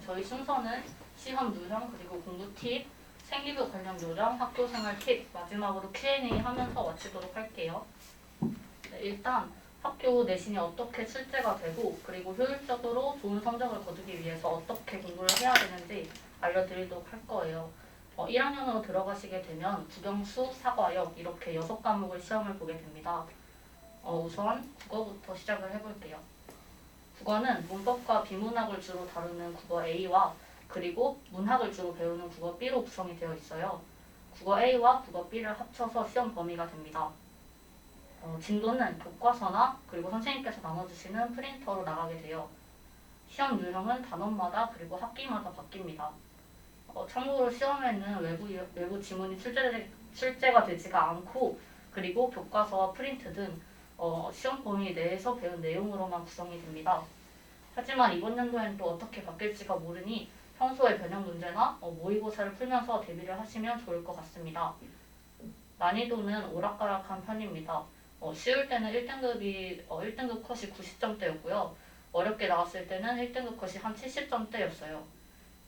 저희 순서는 시험 유형, 그리고 공부 팁, 생리부 관련 요령, 학교생활 팁, 마지막으로 Q&A 하면서 마치도록 할게요. 네, 일단 학교 내신이 어떻게 출제가 되고 그리고 효율적으로 좋은 성적을 거두기 위해서 어떻게 공부를 해야 되는지 알려드리도록 할 거예요. 1학년으로 들어가시게 되면 국영수, 사과역 이렇게 6과목을 시험을 보게 됩니다. 우선 국어부터 시작을 해볼게요. 국어는 문법과 비문학을 주로 다루는 국어 A와 그리고 문학을 주로 배우는 국어 B로 구성이 되어 있어요. 국어 A와 국어 B를 합쳐서 시험 범위가 됩니다. 진도는 교과서나 그리고 선생님께서 나눠주시는 프린터로 나가게 돼요. 시험 유형은 단원마다 그리고 학기마다 바뀝니다. 참고로 시험에는 외부 지문이 출제가 되지가 않고 그리고 교과서와 프린트 등 시험 범위 내에서 배운 내용으로만 구성이 됩니다. 하지만 이번 연도엔 또 어떻게 바뀔지가 모르니 평소에 변형 문제나 모의고사를 풀면서 대비를 하시면 좋을 것 같습니다. 난이도는 오락가락한 편입니다. 쉬울 때는 1등급 컷이 90점대였고요. 어렵게 나왔을 때는 1등급 컷이 한 70점대였어요.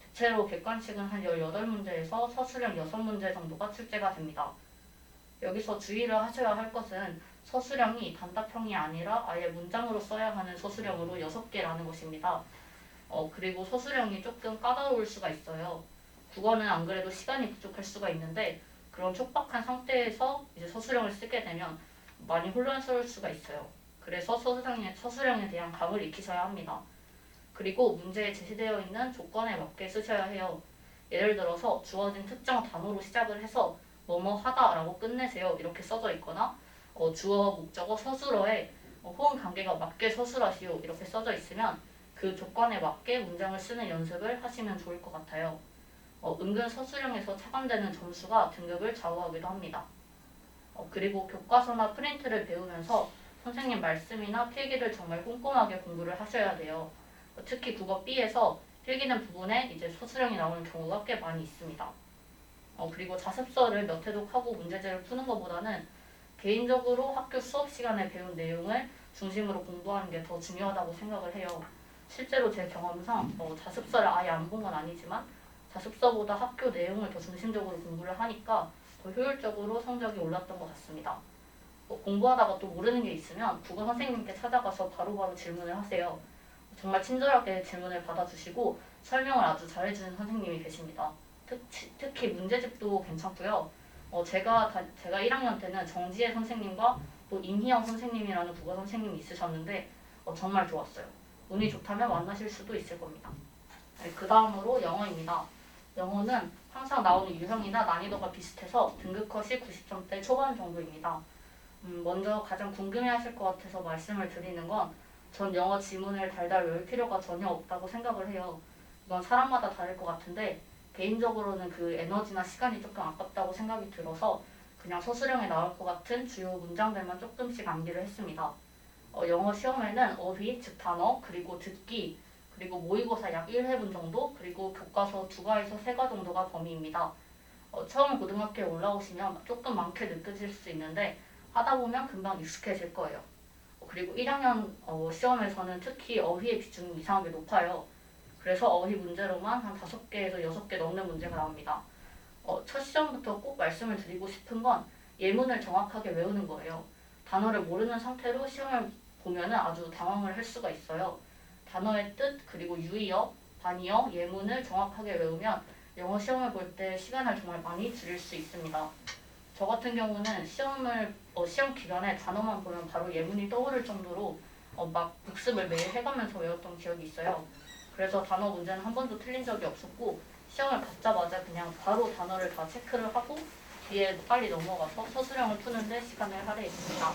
대체로 객관식은 한 18문제에서 서술형 6문제 정도가 출제가 됩니다. 여기서 주의를 하셔야 할 것은 서술형이 단답형이 아니라 아예 문장으로 써야 하는 서술형으로 6개라는 것입니다. 그리고 서술형이 조금 까다로울 수가 있어요. 국어는 안 그래도 시간이 부족할 수가 있는데 그런 촉박한 상태에서 이제 서술형을 쓰게 되면 많이 혼란스러울 수가 있어요. 그래서 서술형에 대한 감을 익히셔야 합니다. 그리고 문제에 제시되어 있는 조건에 맞게 쓰셔야 해요. 예를 들어서 주어진 특정 단어로 시작을 해서 뭐뭐 하다라고 끝내세요. 이렇게 써져 있거나 주어, 목적어, 서술어에 호응 관계가 맞게 서술하시오. 이렇게 써져 있으면 그 조건에 맞게 문장을 쓰는 연습을 하시면 좋을 것 같아요. 은근 서술형에서 차감되는 점수가 등급을 좌우하기도 합니다. 그리고 교과서나 프린트를 배우면서 선생님 말씀이나 필기를 정말 꼼꼼하게 공부를 하셔야 돼요. 특히 국어 B에서 필기는 부분에 이제 서술형이 나오는 경우가 꽤 많이 있습니다. 그리고 자습서를 몇 회독 하고 문제지를 푸는 것보다는 개인적으로 학교 수업 시간에 배운 내용을 중심으로 공부하는 게 더 중요하다고 생각을 해요. 실제로 제 경험상 자습서를 아예 안 본 건 아니지만 자습서보다 학교 내용을 더 중심적으로 공부를 하니까 더 효율적으로 성적이 올랐던 것 같습니다. 공부하다가 또 모르는 게 있으면 국어 선생님께 찾아가서 바로바로 질문을 하세요. 정말 친절하게 질문을 받아주시고 설명을 아주 잘해주는 선생님이 계십니다. 특히 문제집도 괜찮고요. 제가 1학년 때는 정지혜 선생님과 또 임희영 선생님이라는 국어 선생님이 있으셨는데 정말 좋았어요. 운이 좋다면 만나실 수도 있을 겁니다. 네, 그 다음으로 영어입니다. 영어는 항상 나오는 유형이나 난이도가 비슷해서 등급 컷이 90점대 초반 정도입니다. 먼저 가장 궁금해하실 것 같아서 말씀을 드리는 건 전 영어 지문을 달달 외울 필요가 전혀 없다고 생각을 해요. 이건 사람마다 다를 것 같은데 개인적으로는 그 에너지나 시간이 조금 아깝다고 생각이 들어서 그냥 서술형에 나올 것 같은 주요 문장들만 조금씩 암기를 했습니다. 영어 시험에는 어휘, 즉 단어, 그리고 듣기, 그리고 모의고사 약 1회분 정도, 그리고 교과서 2과에서 3과 정도가 범위입니다. 처음 고등학교에 올라오시면 조금 많게 느껴질 수 있는데 하다 보면 금방 익숙해질 거예요. 그리고 1학년 시험에서는 특히 어휘의 비중이 이상하게 높아요. 그래서 어휘 문제로만 한 5개에서 6개 넘는 문제가 나옵니다. 첫 시험부터 꼭 말씀을 드리고 싶은 건 예문을 정확하게 외우는 거예요. 단어를 모르는 상태로 시험을 보면 아주 당황을 할 수가 있어요. 단어의 뜻, 그리고 유의어, 반의어, 예문을 정확하게 외우면 영어 시험을 볼 때 시간을 정말 많이 줄일 수 있습니다. 저 같은 경우는 시험 기간에 단어만 보면 바로 예문이 떠오를 정도로 막 복습을 매일 해가면서 외웠던 기억이 있어요. 그래서 단어 문제는 한 번도 틀린 적이 없었고 시험을 받자마자 그냥 바로 단어를 다 체크를 하고 뒤에 빨리 넘어가서 서술형을 푸는데 시간을 할애했습니다.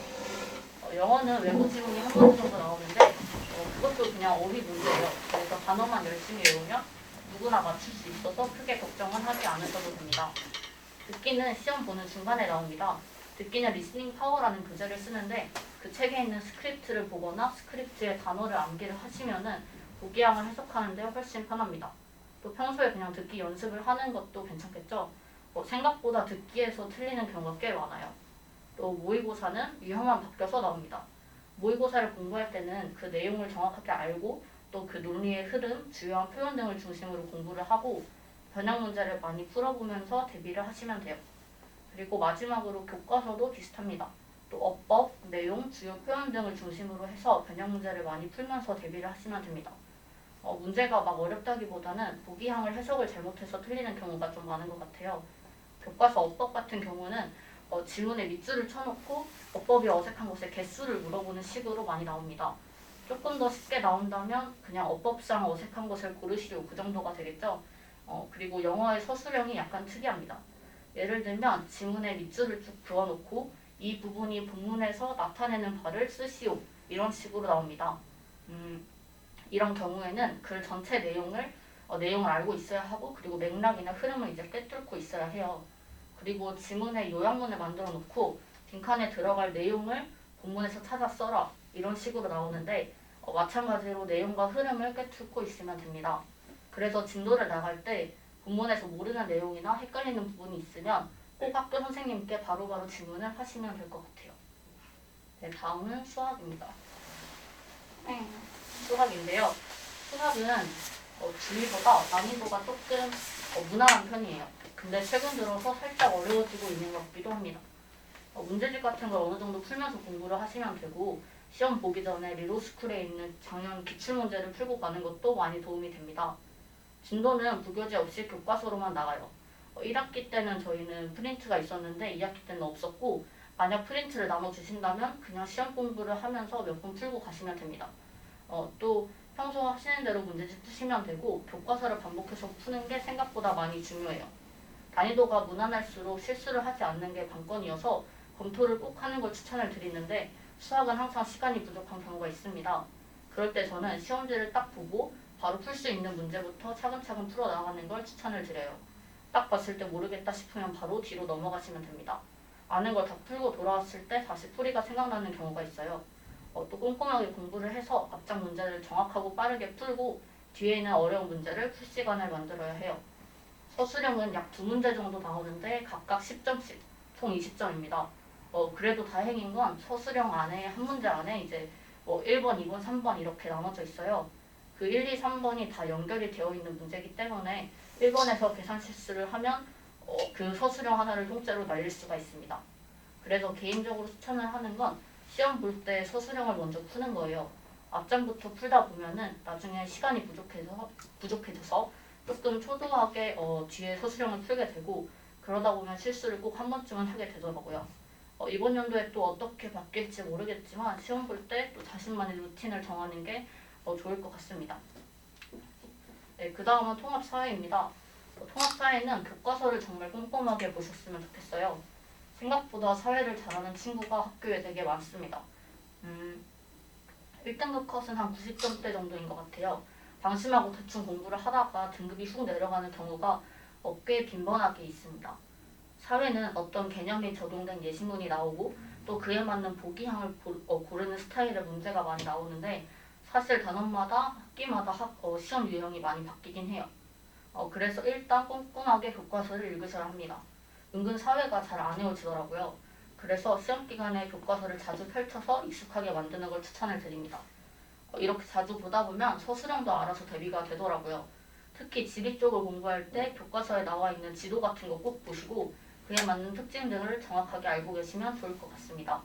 영어는 외부 지문이 한 문제 정도 나오는데 그것도 그냥 어휘 문제예요. 그래서 단어만 열심히 외우면 누구나 맞출 수 있어서 크게 걱정은 하지 않으셔도 됩니다. 듣기는 시험 보는 중간에 나옵니다. 듣기는 리스닝 파워라는 교재를 쓰는데 그 책에 있는 스크립트를 보거나 스크립트의 단어를 암기를 하시면은 독이항을 해석하는데 훨씬 편합니다. 또 평소에 그냥 듣기 연습을 하는 것도 괜찮겠죠? 생각보다 듣기에서 틀리는 경우가 꽤 많아요. 또 모의고사는 유형만 바뀌어서 나옵니다. 모의고사를 공부할 때는 그 내용을 정확하게 알고 또 그 논리의 흐름, 주요한 표현 등을 중심으로 공부를 하고 변형 문제를 많이 풀어보면서 대비를 하시면 돼요. 그리고 마지막으로 교과서도 비슷합니다. 또 어법, 내용, 주요 표현 등을 중심으로 해서 변형 문제를 많이 풀면서 대비를 하시면 됩니다. 문제가 막 어렵다기보다는 보기항을 해석을 잘못해서 틀리는 경우가 좀 많은 것 같아요. 교과서 어법 같은 경우는 지문에 밑줄을 쳐놓고 어법이 어색한 곳에 개수를 물어보는 식으로 많이 나옵니다. 조금 더 쉽게 나온다면 그냥 어법상 어색한 것을 고르시오, 그 정도가 되겠죠. 그리고 영어의 서술형이 약간 특이합니다. 예를 들면 지문에 밑줄을 쭉 그어놓고 이 부분이 본문에서 나타내는 바를 쓰시오, 이런 식으로 나옵니다. 이런 경우에는 글 전체 내용을 알고 있어야 하고, 그리고 맥락이나 흐름을 이제 꿰뚫고 있어야 해요. 그리고 지문에 요약문을 만들어 놓고 빈칸에 들어갈 내용을 본문에서 찾아 써라, 이런 식으로 나오는데 마찬가지로 내용과 흐름을 꿰뚫고 있으면 됩니다. 그래서 진도를 나갈 때 본문에서 모르는 내용이나 헷갈리는 부분이 있으면 꼭 학교 선생님께 바로바로 질문을 하시면 될 것 같아요. 네, 다음은 수학입니다. 수학인데요. 수학은 주위보다 난이도가 조금 무난한 편이에요. 근데 최근 들어서 살짝 어려워지고 있는 것 같기도 합니다. 문제집 같은 걸 어느 정도 풀면서 공부를 하시면 되고, 시험 보기 전에 리로스쿨에 있는 작년 기출문제를 풀고 가는 것도 많이 도움이 됩니다. 진도는 부교재 없이 교과서로만 나가요. 1학기 때는 저희는 프린트가 있었는데 2학기 때는 없었고, 만약 프린트를 나눠주신다면 그냥 시험 공부를 하면서 몇 번 풀고 가시면 됩니다. 또 평소 하시는 대로 문제집 푸시면 되고, 교과서를 반복해서 푸는 게 생각보다 많이 중요해요. 난이도가 무난할수록 실수를 하지 않는 게 관건이어서 검토를 꼭 하는 걸 추천을 드리는데, 수학은 항상 시간이 부족한 경우가 있습니다. 그럴 때 저는 시험지를 딱 보고 바로 풀 수 있는 문제부터 차근차근 풀어나가는 걸 추천을 드려요. 딱 봤을 때 모르겠다 싶으면 바로 뒤로 넘어가시면 됩니다. 아는 걸 다 풀고 돌아왔을 때 다시 풀이가 생각나는 경우가 있어요. 또 꼼꼼하게 공부를 해서 앞장 문제를 정확하고 빠르게 풀고 뒤에 있는 어려운 문제를 풀 시간을 만들어야 해요. 서술형은 약 2문제 정도 나오는데 각각 10점씩, 총 20점입니다. 그래도 다행인 건 서술형 안에 한 문제 안에 이제 1번, 2번, 3번 이렇게 나눠져 있어요. 그 1, 2, 3번이 다 연결이 되어 있는 문제이기 때문에 1번에서 계산 실수를 하면 그 서술형 하나를 통째로 날릴 수가 있습니다. 그래서 개인적으로 추천을 하는 건 시험 볼 때 서술형을 먼저 푸는 거예요. 앞장부터 풀다 보면은 나중에 시간이 부족해져서 조금 초조하게 뒤에 서술형을 풀게 되고, 그러다 보면 실수를 꼭 한 번쯤은 하게 되더라고요. 이번 연도에 또 어떻게 바뀔지 모르겠지만 시험 볼 때 또 자신만의 루틴을 정하는 게 좋을 것 같습니다. 네, 그 다음은 통합사회입니다. 통합사회는 교과서를 정말 꼼꼼하게 보셨으면 좋겠어요. 생각보다 사회를 잘하는 친구가 학교에 되게 많습니다. 1등급 컷은 한 90점대 정도인 것 같아요. 방심하고 대충 공부를 하다가 등급이 훅 내려가는 경우가 꽤 빈번하게 있습니다. 사회는 어떤 개념이 적용된 예시문이 나오고 또 그에 맞는 보기항을 고르는 스타일의 문제가 많이 나오는데, 사실 단원마다 학기마다 시험 유형이 많이 바뀌긴 해요. 그래서 일단 꼼꼼하게 교과서를 읽으셔야 합니다. 은근 사회가 잘 안 외워지더라고요. 그래서 시험 기간에 교과서를 자주 펼쳐서 익숙하게 만드는 걸 추천을 드립니다. 이렇게 자주 보다 보면 서술형도 알아서 대비가 되더라고요. 특히 지리 쪽을 공부할 때 교과서에 나와 있는 지도 같은 거 꼭 보시고 그에 맞는 특징 등을 정확하게 알고 계시면 좋을 것 같습니다.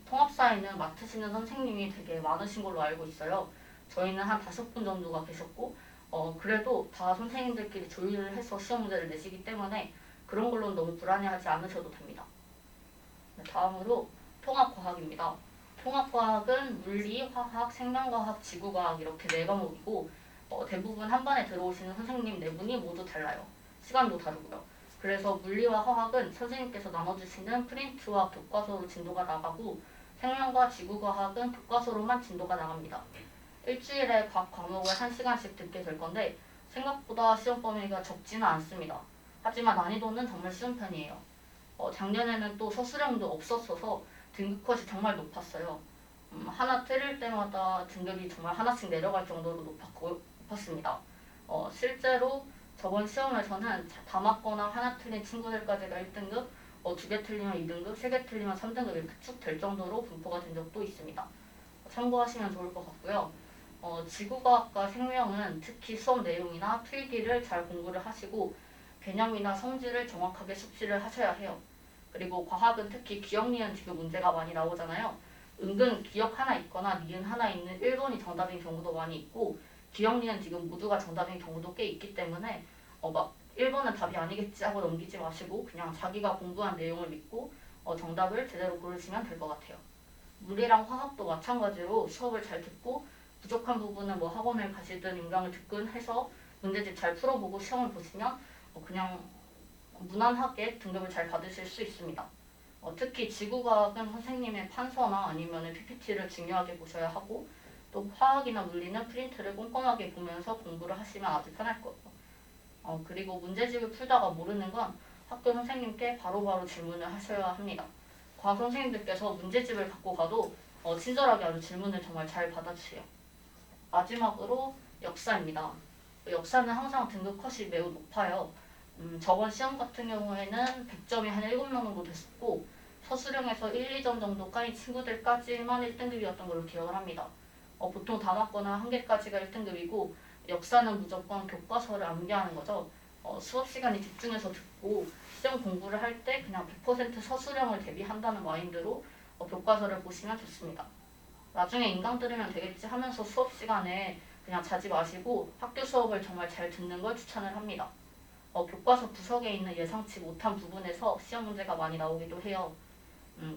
통합사회는 맡으시는 선생님이 되게 많으신 걸로 알고 있어요. 저희는 한 5분 정도가 계셨고 그래도 다 선생님들끼리 조율을 해서 시험 문제를 내시기 때문에 그런 걸로는 너무 불안해하지 않으셔도 됩니다. 다음으로 통합과학입니다. 통합과학은 물리, 화학, 생명과학, 지구과학 이렇게 4과목이고 대부분 한 반에 들어오시는 선생님 4분이 모두 달라요. 시간도 다르고요. 그래서 물리와 화학은 선생님께서 나눠주시는 프린트와 교과서로 진도가 나가고, 생명과 지구과학은 교과서로만 진도가 나갑니다. 일주일에 각 과목을 1시간씩 듣게 될 건데 생각보다 시험 범위가 적지는 않습니다. 하지만 난이도는 정말 쉬운 편이에요. 작년에는 또 서술형도 없었어서 등급 컷이 정말 높았어요. 하나 틀릴 때마다 등급이 정말 하나씩 내려갈 정도로 높았습니다. 실제로 저번 시험에서는 다 맞거나 하나 틀린 친구들까지가 1등급, 2개 틀리면 2등급, 3개 틀리면 3등급 이렇게 쭉 될 정도로 분포가 된 적도 있습니다. 참고하시면 좋을 것 같고요. 지구과학과 생명은 특히 수업 내용이나 필기를 잘 공부를 하시고 개념이나 성질을 정확하게 숙지를 하셔야 해요. 그리고 과학은 특히 기억, 니은, 디귿 문제가 많이 나오잖아요. 은근 기억 하나 있거나 니은 하나 있는 1번이 정답인 경우도 많이 있고 기억, 니은, 디귿 모두가 정답인 경우도 꽤 있기 때문에 막 1번은 답이 아니겠지 하고 넘기지 마시고 그냥 자기가 공부한 내용을 믿고 정답을 제대로 고르시면 될 것 같아요. 물리랑 화학도 마찬가지로 수업을 잘 듣고 부족한 부분은 뭐 학원을 가시든 임강을 듣든 해서 문제집 잘 풀어보고 시험을 보시면 그냥 무난하게 등급을 잘 받으실 수 있습니다. 특히 지구과학은 선생님의 판서나 아니면 PPT를 중요하게 보셔야 하고 또 화학이나 물리는 프린트를 꼼꼼하게 보면서 공부를 하시면 아주 편할 거예요. 그리고 문제집을 풀다가 모르는 건 학교 선생님께 바로바로 질문을 하셔야 합니다. 과학 선생님들께서 문제집을 갖고 가도 친절하게 아주 질문을 정말 잘 받아주세요. 마지막으로 역사입니다. 역사는 항상 등급 컷이 매우 높아요. 저번 시험 같은 경우에는 100점이 한 7명 정도 됐었고 서술형에서 1, 2점 정도 까인 친구들까지만 1등급이었던 걸로 기억을 합니다. 보통 다 맞거나 한 개까지가 1등급이고 역사는 무조건 교과서를 암기하는 거죠. 수업 시간에 집중해서 듣고 시험 공부를 할 때 그냥 100% 서술형을 대비한다는 마인드로 교과서를 보시면 좋습니다. 나중에 인강 들으면 되겠지 하면서 수업 시간에 그냥 자지 마시고 학교 수업을 정말 잘 듣는 걸 추천을 합니다. 교과서 구석에 있는 예상치 못한 부분에서 시험 문제가 많이 나오기도 해요.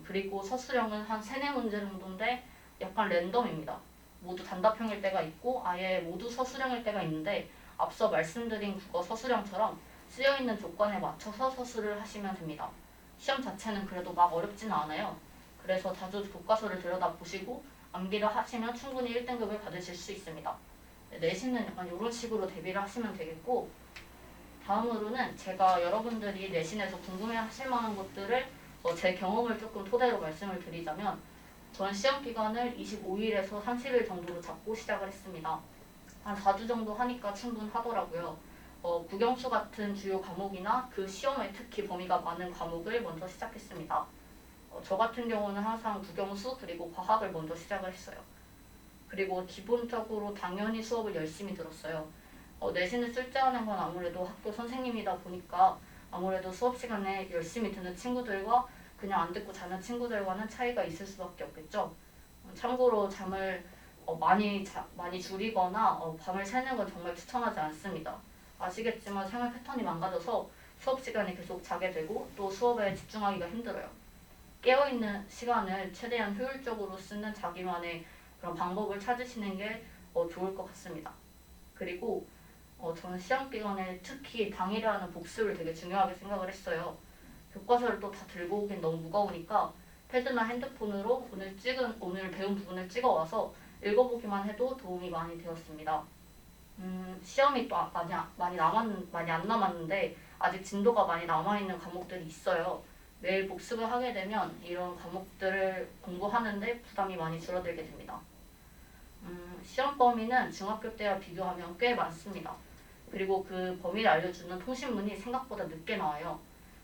그리고 서술형은 한 3, 4문제 정도인데 약간 랜덤입니다. 모두 단답형일 때가 있고 아예 모두 서술형일 때가 있는데 앞서 말씀드린 국어 서술형처럼 쓰여있는 조건에 맞춰서 서술을 하시면 됩니다. 시험 자체는 그래도 막 어렵지는 않아요. 그래서 자주 교과서를 들여다보시고 암기를 하시면 충분히 1등급을 받으실 수 있습니다. 내신은 약간 이런 식으로 대비를 하시면 되겠고 다음으로는 제가 여러분들이 내신에서 궁금해하실 만한 것들을 제 경험을 조금 토대로 말씀을 드리자면 전 시험 기간을 25일에서 30일 정도로 잡고 시작을 했습니다. 한 4주 정도 하니까 충분하더라고요. 국영수 같은 주요 과목이나 그 시험에 특히 범위가 많은 과목을 먼저 시작했습니다. 저 같은 경우는 항상 국영수 그리고 과학을 먼저 시작을 했어요. 그리고 기본적으로 당연히 수업을 열심히 들었어요. 내신을 출제하는 건 아무래도 학교 선생님이다 보니까 아무래도 수업 시간에 열심히 듣는 친구들과 그냥 안 듣고 자는 친구들과는 차이가 있을 수밖에 없겠죠. 참고로 잠을 많이 줄이거나 밤을 새는 건 정말 추천하지 않습니다. 아시겠지만 생활 패턴이 망가져서 수업 시간에 계속 자게 되고 또 수업에 집중하기가 힘들어요. 깨어있는 시간을 최대한 효율적으로 쓰는 자기만의 그런 방법을 찾으시는 게 좋을 것 같습니다. 그리고 저는 시험 기간에 특히 당일에 하는 복습을 되게 중요하게 생각을 했어요. 교과서를 또 다 들고 오긴 너무 무거우니까 패드나 핸드폰으로 오늘 배운 부분을 찍어와서 읽어보기만 해도 도움이 많이 되었습니다. 시험이 또 많이 안 남았는데 아직 진도가 많이 남아있는 과목들이 있어요. 매일 복습을 하게 되면 이런 과목들을 공부하는데 부담이 많이 줄어들게 됩니다. 시험 범위는 중학교 때와 비교하면 꽤 많습니다. 그리고 그 범위를 알려주는 통신문이 생각보다 늦게 나와요.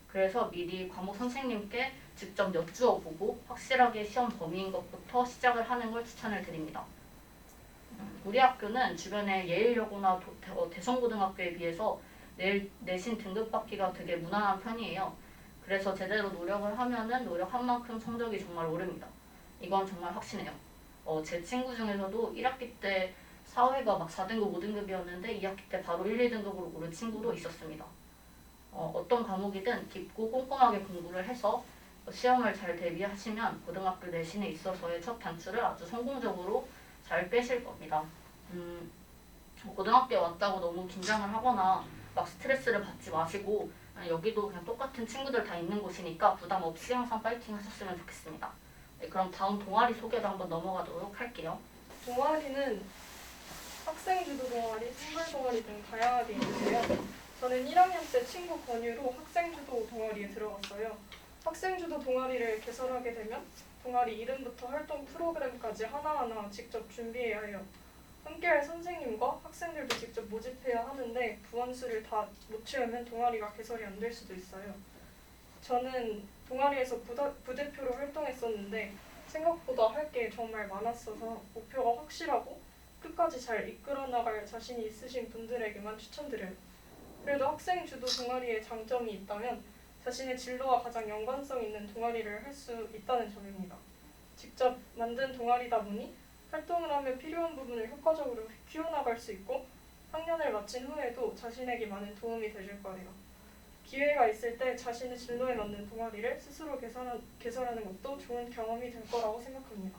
그래서 미리 과목 선생님께 직접 여쭈어 보고 확실하게 시험 범위인 것부터 시작을 하는 걸 추천을 드립니다. 우리 학교는 주변에 예일여고나 대성고등학교에 비해서 내신 등급 받기가 되게 무난한 편이에요. 그래서 제대로 노력을 하면은 노력한 만큼 성적이 정말 오릅니다. 이건 정말 확신해요. 제 친구 중에서도 1학기 때 사회가 막 4등급, 5등급이었는데 2학기 때 바로 1, 2등급으로 오른 친구도 있었습니다. 어떤 과목이든 깊고 꼼꼼하게 공부를 해서 시험을 잘 대비하시면 고등학교 내신에 있어서의 첫 단추를 아주 성공적으로 잘 빼실 겁니다. 고등학교에 왔다고 너무 긴장을 하거나 막 스트레스를 받지 마시고 여기도 그냥 똑같은 친구들 다 있는 곳이니까 부담 없이 항상 파이팅 하셨으면 좋겠습니다. 네, 그럼 다음 동아리 소개도 한번 넘어가도록 할게요. 동아리는 학생주도 동아리, 선발 동아리 등 다양하게 있는데요. 저는 1학년 때 친구 권유로 학생주도 동아리에 들어갔어요. 학생주도 동아리를 개설하게 되면 동아리 이름부터 활동 프로그램까지 하나하나 직접 준비해야 해요. 함께할 선생님과 학생들도 직접 모집해야 하는데 부원수를 다 못 채우면 동아리가 개설이 안 될 수도 있어요. 저는 동아리에서 부대표로 활동했었는데 생각보다 할 게 정말 많았어서 목표가 확실하고 끝까지 잘 이끌어 나갈 자신이 있으신 분들에게만 추천드려요. 그래도 학생 주도 동아리의 장점이 있다면 자신의 진로와 가장 연관성 있는 동아리를 할 수 있다는 점입니다. 직접 만든 동아리다 보니 활동을 하며 필요한 부분을 효과적으로 키워나갈 수 있고 학년을 마친 후에도 자신에게 많은 도움이 되실 거예요. 기회가 있을 때 자신의 진로에 맞는 동아리를 스스로 개설하는 것도 좋은 경험이 될 거라고 생각합니다.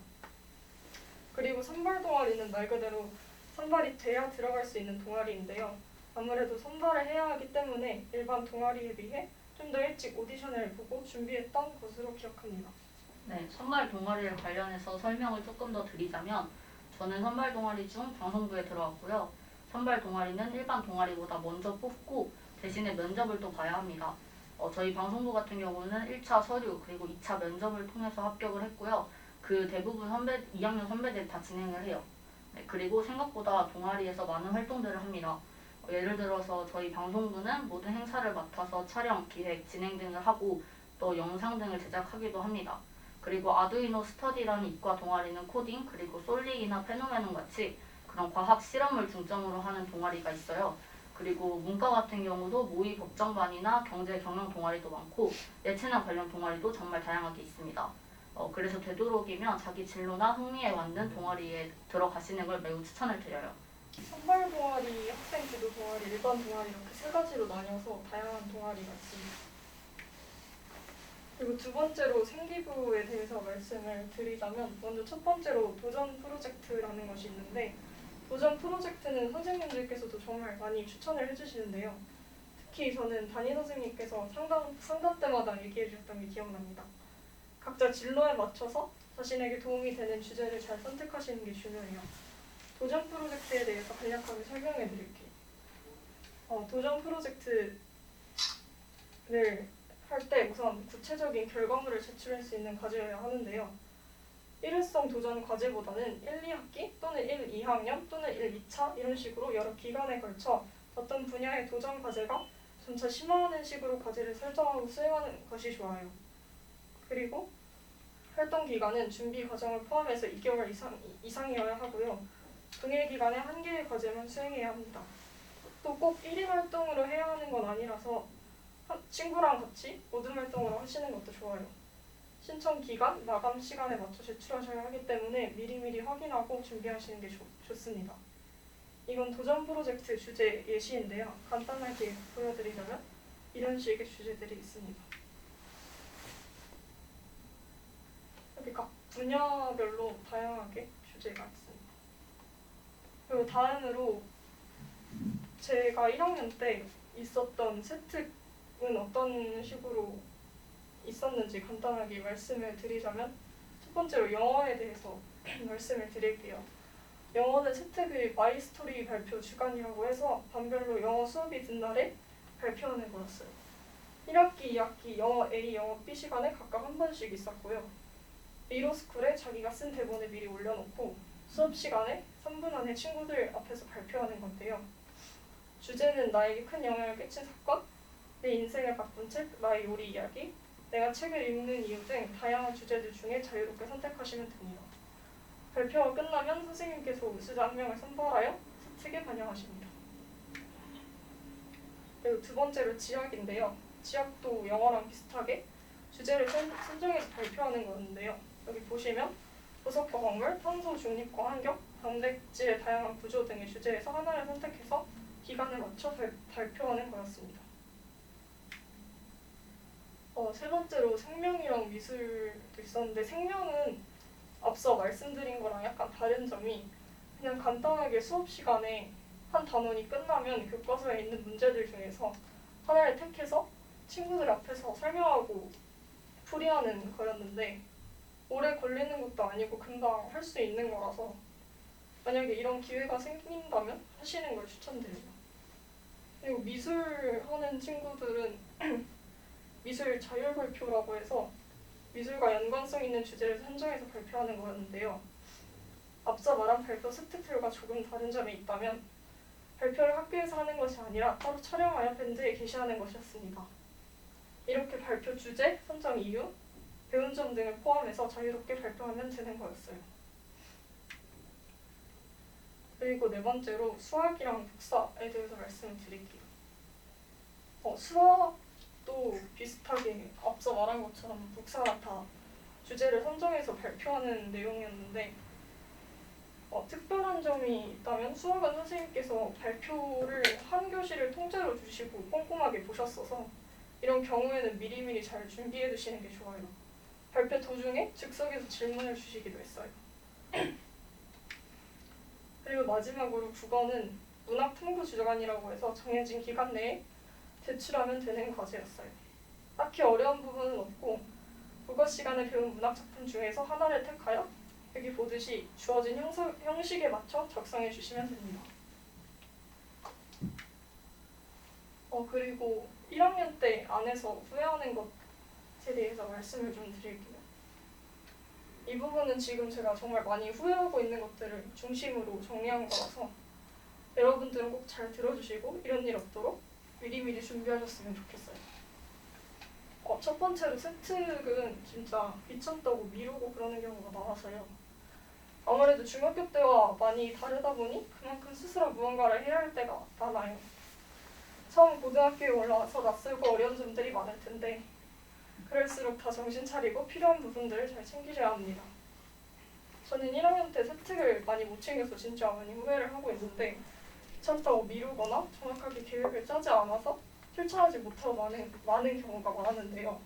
그리고 선발 동아리는 말 그대로 선발이 돼야 들어갈 수 있는 동아리인데요. 아무래도 선발을 해야 하기 때문에 일반 동아리에 비해 좀 더 일찍 오디션을 보고 준비했던 것으로 기억합니다. 네, 선발 동아리를 관련해서 설명을 조금 더 드리자면 저는 선발 동아리 중 방송부에 들어왔고요. 선발 동아리는 일반 동아리보다 먼저 뽑고 대신에 면접을 또 봐야 합니다. 저희 방송부 같은 경우는 1차 서류 그리고 2차 면접을 통해서 합격을 했고요. 그 대부분 2학년 선배들이 다 진행을 해요. 네, 그리고 생각보다 동아리에서 많은 활동들을 합니다. 예를 들어서 저희 방송부는 모든 행사를 맡아서 촬영, 기획, 진행 등을 하고 또 영상 등을 제작하기도 합니다. 그리고 아두이노 스터디라는 이과 동아리는 코딩, 그리고 솔릭이나 페노메논 같이 그런 과학 실험을 중점으로 하는 동아리가 있어요. 그리고 문과 같은 경우도 모의 법정반이나 경제 경영 동아리도 많고 예체능 관련 동아리도 정말 다양하게 있습니다. 그래서 되도록이면 자기 진로나 흥미에 맞는 동아리에 들어가시는 걸 매우 추천을 드려요. 선발 동아리, 학생 주도 동아리, 일반 동아리 이렇게 세 가지로 나뉘어서 다양한 동아리가 있습니다. 그리고 두 번째로 생기부에 대해서 말씀을 드리자면 먼저 첫 번째로 도전 프로젝트라는 것이 있는데 도전 프로젝트는 선생님들께서도 정말 많이 추천을 해주시는데요. 특히 저는 담임 선생님께서 상담 때마다 얘기해 주셨던 게 기억납니다. 각자 진로에 맞춰서 자신에게 도움이 되는 주제를 잘 선택하시는 게 중요해요. 도전 프로젝트에 대해서 간략하게 설명해 드릴게요. 도전 프로젝트를 할 때 우선 구체적인 결과물을 제출할 수 있는 과제여야 하는데요. 일회성 도전 과제보다는 1, 2학기 또는 1, 2학년 또는 1, 2차 이런 식으로 여러 기간에 걸쳐 어떤 분야의 도전 과제가 점차 심화하는 식으로 과제를 설정하고 수행하는 것이 좋아요. 그리고 활동 기간은 준비 과정을 포함해서 2개월 이상이어야 하고요. 동일 기간에 한 개의 과제만 수행해야 합니다. 또 꼭 1인 활동으로 해야 하는 건 아니라서 친구랑 같이 모든 활동을 하시는 것도 좋아요. 신청 기간, 마감 시간에 맞춰 제출하셔야 하기 때문에 미리미리 확인하고 준비하시는 게 좋습니다. 이건 도전 프로젝트 주제 예시인데요. 간단하게 보여드리자면 이런 식의 주제들이 있습니다. 여기 각 분야별로 다양하게 주제가 있습니다. 그리고 다음으로 제가 1학년 때 있었던 세특은 어떤 식으로 있었는지 간단하게 말씀을 드리자면 첫 번째로 영어에 대해서 말씀을 드릴게요. 영어는 세특의 마이스토리 발표 주간이라고 해서 반별로 영어 수업이 있는 날에 발표하는 거였어요. 1학기, 2학기 영어 A, 영어 B 시간에 각각 한 번씩 있었고요. 미로스쿨에 자기가 쓴 대본을 미리 올려놓고 수업 시간에 3분 안에 친구들 앞에서 발표하는 건데요. 주제는 나에게 큰 영향을 끼친 사건, 내 인생을 바꾼 책, 나의 요리 이야기, 내가 책을 읽는 이유 등 다양한 주제들 중에 자유롭게 선택하시면 됩니다. 발표가 끝나면 선생님께서 우수자 한 명을 선발하여 세특에 반영하십니다. 그리고 두 번째로 지학인데요. 지학도 영어랑 비슷하게 주제를 선정해서 발표하는 거였는데요. 여기 보시면 도서과 건물, 탄소 중립과 환경, 단백질의 다양한 구조 등의 주제에서 하나를 선택해서 기간에 맞춰 발표하는 거였습니다. 세 번째로 생명이랑 미술도 있었는데 생명은 앞서 말씀드린 거랑 약간 다른 점이 그냥 간단하게 수업 시간에 한 단원이 끝나면 교과서에 있는 문제들 중에서 하나를 택해서 친구들 앞에서 설명하고 풀이하는 거였는데 오래 걸리는 것도 아니고 금방 할 수 있는 거라서 만약에 이런 기회가 생긴다면 하시는 걸 추천드려요. 그리고 미술 하는 친구들은 미술 자율 발표라고 해서 미술과 연관성 있는 주제를 선정해서 발표하는 거였는데요. 앞서 말한 발표 세특들과 조금 다른 점이 있다면 발표를 학교에서 하는 것이 아니라 따로 촬영하여 밴드에 게시하는 것이었습니다. 이렇게 발표 주제, 선정 이유, 배운 점 등을 포함해서 자유롭게 발표하면 되는 거였어요. 그리고 네 번째로 수학이랑 복사에 대해서 말씀을 드릴게요. 수학도 비슷하게 앞서 말한 것처럼 복사가 다 주제를 선정해서 발표하는 내용이었는데 특별한 점이 있다면 수학은 선생님께서 발표를 한 교시를 통째로 주시고 꼼꼼하게 보셨어서 이런 경우에는 미리미리 잘 준비해 두시는 게 좋아요. 발표 도중에 즉석에서 질문을 주시기도 했어요. 그리고 마지막으로 국어는 문학탐구 주간이라고 해서 정해진 기간 내에 제출하면 되는 과제였어요. 딱히 어려운 부분은 없고 국어 시간에 배운 문학 작품 중에서 하나를 택하여 여기 보듯이 주어진 형식에 맞춰 작성해 주시면 됩니다. 그리고 1학년 때 안에서 후회하는 것에 대해서 말씀을 좀 드릴게요. 이 부분은 지금 제가 정말 많이 후회하고 있는 것들을 중심으로 정리한 거라서 여러분들은 꼭 잘 들어주시고 이런 일 없도록 미리미리 준비하셨으면 좋겠어요. 첫 번째로 세특은 진짜 미쳤다고 미루고 그러는 경우가 많아서요. 아무래도 중학교 때와 많이 다르다 보니 그만큼 스스로 무언가를 해야 할 때가 많아요. 처음 고등학교에 올라와서 낯설고 어려운 점들이 많을 텐데 그럴수록 더 정신 차리고 필요한 부분들을 잘 챙기셔야 합니다. 저는 1학년 때 세특을 많이 못 챙겨서 진짜 많이 후회를 하고 있는데 귀찮다고 미루거나 정확하게 계획을 짜지 않아서 실천하지 못하고 많은 경우가 많았는데요.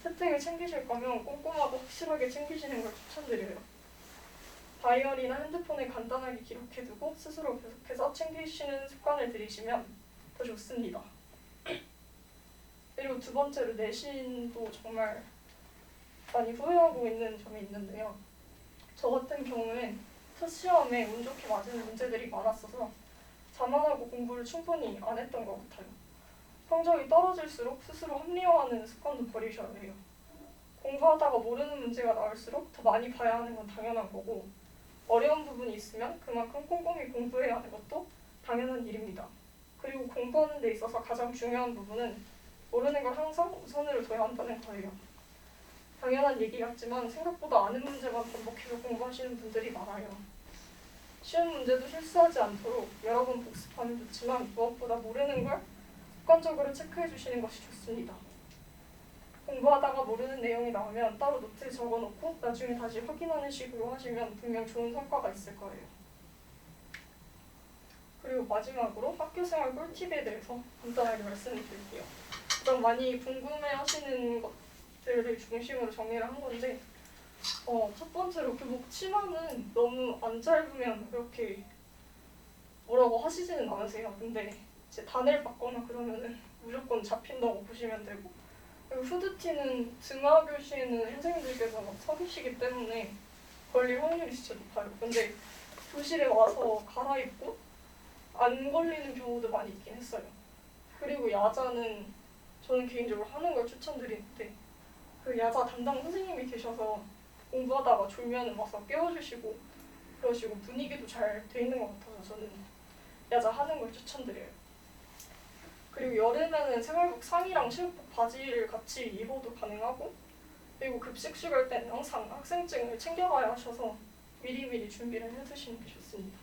세특을 챙기실 거면 꼼꼼하고 확실하게 챙기시는 걸 추천드려요. 다이어리나 핸드폰에 간단하게 기록해두고 스스로 계속해서 챙기시는 습관을 들이시면 더 좋습니다. 그리고 두 번째로 내신도 정말 많이 후회하고 있는 점이 있는데요. 저 같은 경우엔 첫 시험에 운 좋게 맞은 문제들이 많았어서 자만하고 공부를 충분히 안 했던 것 같아요. 성적이 떨어질수록 스스로 합리화하는 습관도 버리셔야 해요. 공부하다가 모르는 문제가 나올수록 더 많이 봐야 하는 건 당연한 거고 어려운 부분이 있으면 그만큼 꼼꼼히 공부해야 하는 것도 당연한 일입니다. 그리고 공부하는 데 있어서 가장 중요한 부분은 모르는 걸 항상 우선으로 둬야 한다는 거예요. 당연한 얘기 같지만 생각보다 아는 문제만 반복해서 공부하시는 분들이 많아요. 쉬운 문제도 실수하지 않도록 여러 번 복습하면 좋지만 무엇보다 모르는 걸 습관적으로 체크해 주시는 것이 좋습니다. 공부하다가 모르는 내용이 나오면 따로 노트에 적어놓고 나중에 다시 확인하는 식으로 하시면 분명 좋은 성과가 있을 거예요. 그리고 마지막으로 학교생활 꿀팁에 대해서 간단하게 말씀을 드릴게요. 가장 많이 궁금해하시는 것들을 중심으로 정리를 한 건데 첫 번째로 교복 치마는 너무 안 짧으면 그렇게 뭐라고 하시지는 않으세요. 근데 이제 단을 받거나 그러면은 무조건 잡힌다고 보시면 되고 그리고 후드티는 등하교시에는 선생님들께서 서기시기 때문에 걸릴 확률이 진짜 높아요. 근데 교실에 와서 갈아입고 안 걸리는 경우도 많이 있긴 했어요. 그리고 야자는 저는 개인적으로 하는 걸 추천드리는데 그 야자 담당 선생님이 계셔서 공부하다가 졸면 와서 깨워주시고 그러시고 분위기도 잘 돼 있는 것 같아서 저는 야자 하는 걸 추천드려요. 그리고 여름에는 생활복 상의랑 체육복 바지를 같이 입어도 가능하고 그리고 급식 쉬갈 때는 항상 학생증을 챙겨가야 하셔서 미리미리 준비를 해두시는 게 좋습니다.